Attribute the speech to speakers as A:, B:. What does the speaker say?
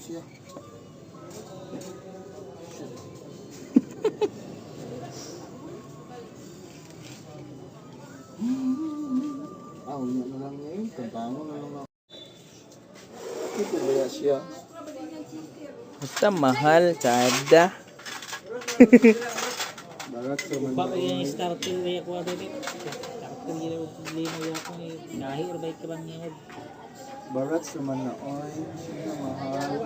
A: siya. Unya na lang niya yun. Tantangon na lang ako. Ito kaya siya.
B: Basta mahal, kada.
A: Barat sa man.
C: Bakit yung starter kaya ko dito? Starter yung problema yung ako ni nahir ba ka bang ngayon?
A: Barat sa man na oy. Mahal.